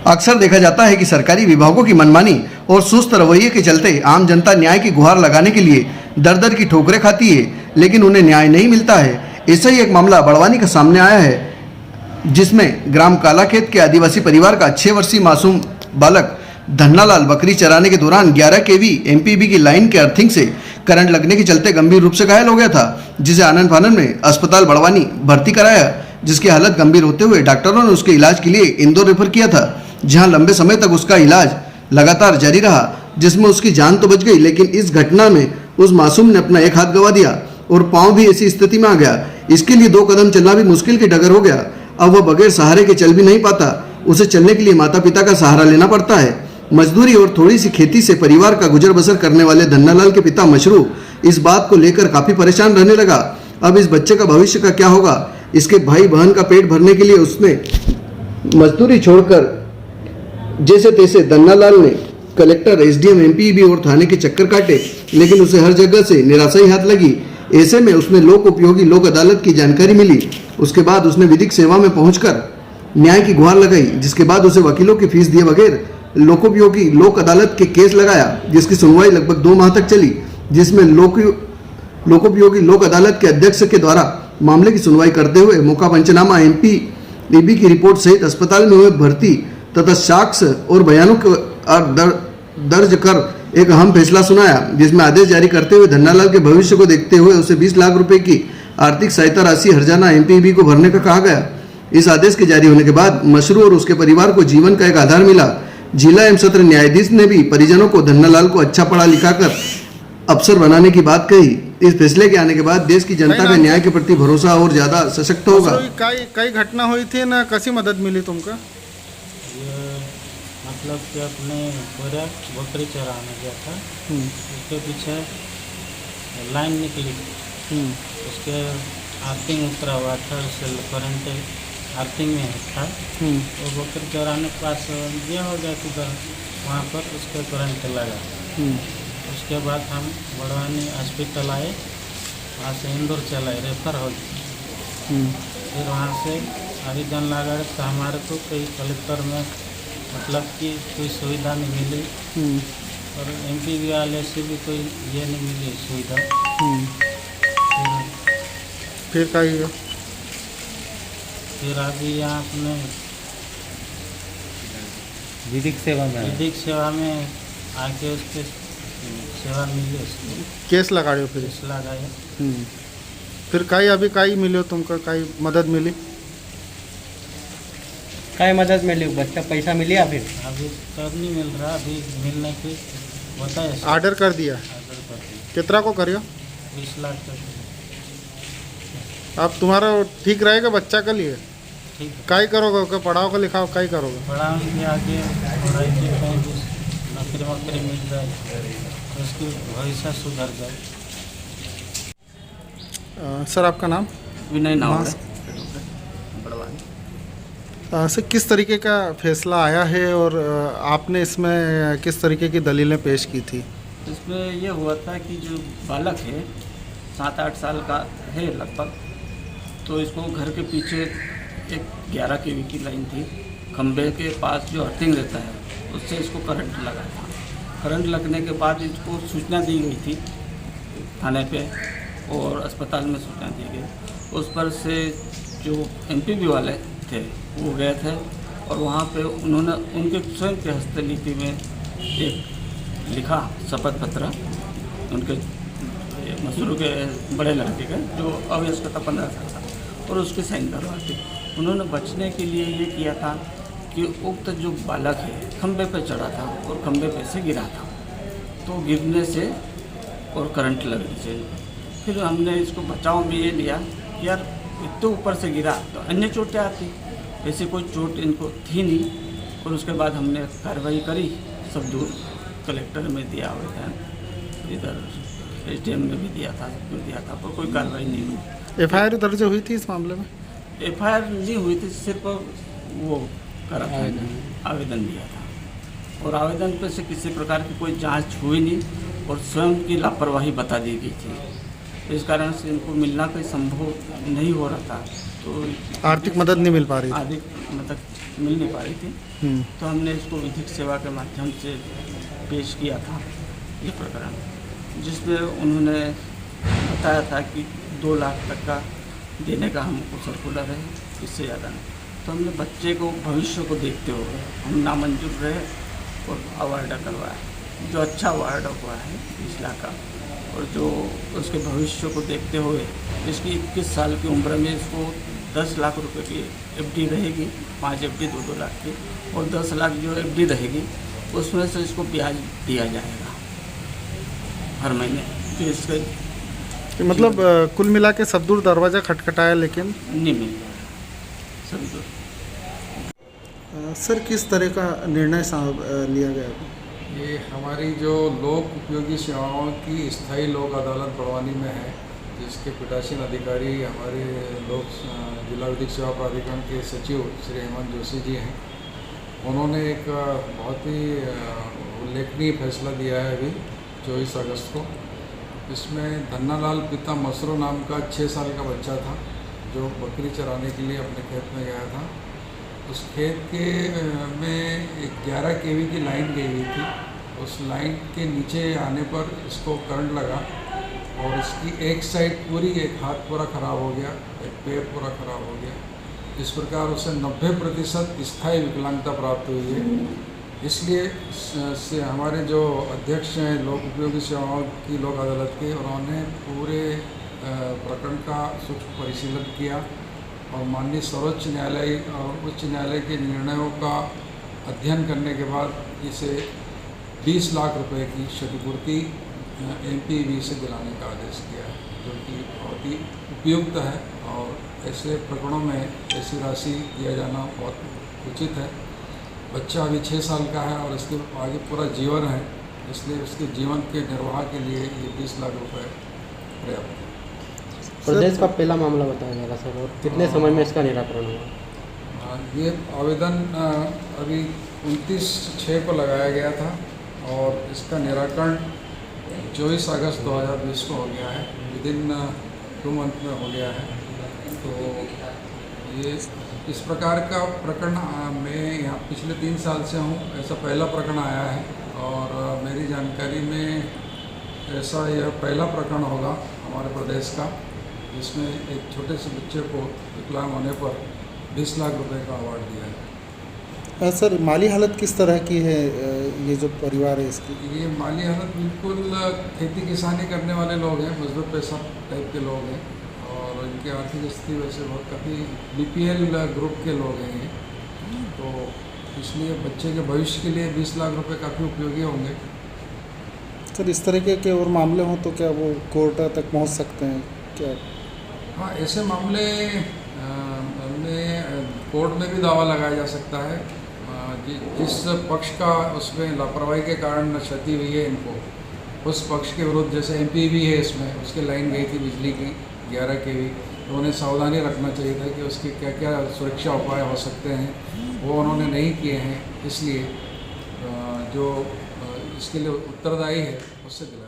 अक्सर देखा जाता है कि सरकारी विभागों की मनमानी और सुस्त रवैये के चलते आम जनता न्याय की गुहार लगाने के लिए दर दर की ठोकरें खाती है, लेकिन उन्हें न्याय नहीं मिलता है। ऐसा ही एक मामला बड़वानी का सामने आया है, जिसमें ग्राम कालाखेत के आदिवासी परिवार का 6 वर्षीय मासूम बालक धन्नालाल बकरी चराने के दौरान 11 केवी एमपीबी की लाइन के अर्थिंग से करंट लगने के चलते गंभीर रूप से घायल हो गया था, जिसे आनंद फानन में अस्पताल बड़वानी भर्ती कराया, जिसकी हालत गंभीर होते हुए डॉक्टरों ने उसके इलाज के लिए इंदौर रेफर किया था, जहां लंबे समय तक उसका इलाज लगातार जारी रहा, जिसमें उसकी जान तो बच गई, लेकिन इस घटना में उस मासूम ने अपना एक हाथ गंवा दिया और पांव भी ऐसी स्थिति में आ गया। इसके लिए 2 कदम चलना भी मुश्किल की डगर हो गया। अब वह बगैर सहारे के चल भी नहीं पाता, उसे चलने के लिए माता पिता का सहारा लेना पड़ता है। मजदूरी और थोड़ी सी खेती से परिवार का गुजर बसर करने वाले धन्नालाल के पिता मशरू इस बात को लेकर काफी परेशान रहने लगा। अब इस बच्चे का भविष्य का क्या होगा? इसके भाई बहन का पेट भरने के लिए उसने मजदूरी छोड़कर जैसे तैसे धन्नालाल ने कलेक्टर, एसडीएम, एमपीबी और थाने के चक्कर काटे, लेकिन उसे हर जगह से निराशा ही हाथ लगी। ऐसे में उसने लोक उपयोगी लोक अदालत की जानकारी मिली। उसके बाद उसने विधिक सेवा में पहुंचकर न्याय की गुहार लगाई, जिसके बाद उसे वकीलों की फीस दिए बगैर लोकोपयोगी लोक अदालत के केस लगाया, जिसकी सुनवाई लगभग 2 माह तक चली, जिसमें लोकोपयोगी लोक अदालत के अध्यक्ष के द्वारा मामले की सुनवाई करते हुए मौका पंचनामा, एमपीबी की रिपोर्ट सहित अस्पताल में हुए भर्ती तथा साक्ष्य और बयानों को दर्ज कर एक अहम फैसला सुनाया, जिसमें आदेश जारी करते हुए धन्नालाल के भविष्य को देखते हुए उसे 20 लाख रुपए की आर्थिक सहायता राशि हर्जाना एमपीबी को भरने का कहा गया। इस आदेश के जारी होने के बाद मशरू और उसके परिवार को जीवन का एक आधार मिला। जिला एवं सत्र न्यायाधीश ने भी परिजनों को धन्नालाल को अच्छा पढ़ा लिखा कर अफसर बनाने की बात कही। इस फैसले के आने के बाद देश की जनता का न्याय के प्रति भरोसा और ज्यादा सशक्त होगा। कई घटना हुई थी ना, कैसी मदद मिली तुमको? मतलब कि अपने पूरा बकरी चराने गया था, उसके पीछे लाइन निकली, उसके आर्थिंग उतरा हुआ था, उससे करंट आर्थिंग में था, वो बकरी चराने के पास ये हो गया कि वहाँ पर उसके करंट लगा। उसके बाद हम बड़वानी हॉस्पिटल आए, वहाँ से इंदौर चलाए, रेफर हो गया। फिर वहाँ से आवेदन लगा तो हमारे को कोई कलेक्टर में मतलब कि कोई सुविधा नहीं मिली, और एमपीबी वाले से भी कोई ये नहीं मिली सुविधा। फिर क्या हुआ? फिर अभी यहाँ अपने विधिक सेवा में आके उसके सेवा मिली, उसको केस लगाए हो? फिर केस लगाए। फिर कई अभी कई मिले तुमको, कई मदद मिली? काय मदद मिली? बच्चा पैसा मिली या फिर अभी तब नहीं मिल रहा, अभी मिलने की बताए। ऑर्डर कर दिया? ऑर्डर कर दिया। कितना को करियो? 20 लाख तक। अब तुम्हारा ठीक रहेगा बच्चा के लिए? ठीक है। काई करोगे? ओके पढ़ाओगे लिखाओ काई करोगे? पढ़ाएंगे आगे, पढ़ाई के कहीं भी नौकरी वोकरी मिल जाए तो उसकी भविष्य सुधर जाए। सर आपका नाम? विनय नावड़े, सर किस तरीके का फैसला आया है और आपने इसमें किस तरीके की दलीलें पेश की थी? इसमें ये हुआ था कि जो बालक है 7-8 साल का है लगभग, तो इसको घर के पीछे एक 11 केवी की लाइन थी, खंबे के पास जो अर्थिंग रहता है उससे इसको करंट लगा था। करंट लगने के बाद इसको सूचना दी गई थी थाने पे और अस्पताल में सूचना दी गई। उस पर से जो एमपीबी वाले थे वो गए थे और वहाँ पे उन्होंने उनके स्वयं के हस्तलिपि में एक लिखा शपथ पत्र उनके मशरू के बड़े लड़के का, जो अवयस्क था 15 साल का, और उसके साइन करवाते। उन्होंने बचने के लिए ये किया था कि उक्त जो बालक है खंबे पे चढ़ा था और खंबे पे से गिरा था, तो गिरने से और करंट लगने से फिर हमने इसको बचाव में ये लिया कि यार इतने ऊपर से गिरा तो अन्य चोटें आती, ऐसी कोई चोट इनको थी नहीं। और उसके बाद हमने कार्रवाई करी, सब दूर कलेक्टर में दिया हुआ था, इधर एसडीएम में भी दिया था, सब दिया था, पर कोई कार्रवाई नहीं हुई। एफआईआर दर्ज हुई थी इस मामले में? एफआईआर नहीं हुई थी, सिर्फ वो करा था, आवेदन दिया था, और आवेदन पर से किसी प्रकार की कोई जांच हुई नहीं और स्वयं की लापरवाही बता दी गई थी। इस कारण से इनको मिलना कोई संभव नहीं हो रहा था, तो आर्थिक मदद नहीं मिल पा रही? आर्थिक मदद मिल नहीं पा रही थी, तो हमने इसको विधिक सेवा के माध्यम से पेश किया था ये प्रकरण, जिसमें उन्होंने बताया था कि 2 लाख तक का देने का हमको सर्कुलर है, इससे ज़्यादा नहीं। तो हमने बच्चे को भविष्य को देखते हुए हम नामंजूर रहे और अवार्ड करवाया, जो अच्छा अवार्ड हुआ है 20 लाख का, और जो उसके भविष्य को देखते हुए इसकी 21 साल की उम्र में इसको 10 लाख रुपए की एफडी रहेगी, 5 एफडी 2-2 लाख की, और 10 लाख जो एफडी रहेगी उसमें से इसको ब्याज दिया जाएगा हर महीने। तो इसका मतलब कुल मिला के सद्दूर दरवाज़ा खटखटाया लेकिन नहीं मिल रहा सभी को। सर किस तरह का निर्णय लिया गया? ये हमारी जो लोक उपयोगी सेवाओं की स्थायी लोक अदालत बड़वानी में है, जिसके पीठासीन अधिकारी हमारे लोक जिला विधिक सेवा प्राधिकरण के सचिव श्री हेमंत जोशी जी हैं। उन्होंने एक बहुत ही उल्लेखनीय फैसला दिया है अभी 24 अगस्त को। इसमें धन्नालाल पिता मसरू नाम का 6 साल का बच्चा था, जो बकरी चराने के लिए अपने खेत में गया था। उस खेत के में 11 kV की लाइन गई हुई थी। उस लाइन के नीचे आने पर इसको करंट लगा और इसकी एक साइड पूरी, एक हाथ पूरा ख़राब हो गया, एक पैर पूरा ख़राब हो गया। इस प्रकार उसे 90% स्थायी विकलांगता प्राप्त हुई है। इसलिए से हमारे जो अध्यक्ष हैं लोक उपयोगी सेवाओं की लोक अदालत के, उन्होंने पूरे प्रकरण का सूक्ष्म परिशीलन किया और माननीय सर्वोच्च न्यायालय और उच्च न्यायालय के निर्णयों का अध्ययन करने के बाद इसे 20 लाख रुपए की क्षतिपूर्ति MPV से दिलाने का आदेश किया है, जो कि बहुत ही उपयुक्त है और ऐसे प्रकरणों में ऐसी राशि दिया जाना बहुत उचित है। बच्चा अभी 6 साल का है और इसके आगे पूरा जीवन है, इसलिए उसके जीवन के निर्वाह के लिए ये 20 लाख रुपए पर्याप्त है। प्रदेश का पहला मामला बताया जा रहा सर, और कितने समय में इसका निराकरण हुआ? ये आवेदन अभी 29/6 को लगाया गया था और इसका निराकरण 24 अगस्त 2020 को हो गया है, विदिन 2 मंथ में हो गया है। तो ये इस प्रकार का प्रकरण मैं यहाँ पिछले 3 साल से हूँ, ऐसा पहला प्रकरण आया है और मेरी जानकारी में ऐसा यह पहला प्रकरण होगा हमारे प्रदेश का, जिसमें एक छोटे से बच्चे को विकलांग होने पर 20 लाख रुपए का अवार्ड दिया है। सर माली हालत किस तरह की है ये जो परिवार है इसकी? ये माली हालत बिल्कुल खेती किसानी करने वाले लोग हैं, मजदूर पेशा टाइप के लोग हैं और इनकी आर्थिक स्थिति वैसे बहुत काफ़ी BPL ग्रुप के लोग हैं ये, तो इसलिए बच्चे के भविष्य के लिए 20 लाख रुपए काफ़ी उपयोगी होंगे। सर इस तरीके के और मामले हों तो क्या वो कोर्ट तक पहुंच सकते हैं क्या? हाँ, ऐसे मामले में कोर्ट में भी दावा लगाया जा सकता है। जिस पक्ष का उसमें लापरवाही के कारण क्षति हुई है इनको, उस पक्ष के विरुद्ध, जैसे MPV है इसमें, उसकी लाइन गई थी बिजली की 11 kV, तो उन्हें सावधानी रखना चाहिए था कि उसके क्या क्या सुरक्षा उपाय हो सकते हैं, वो उन्होंने नहीं किए हैं। इसलिए जो इसके लिए उत्तरदायी है उससे दिलाया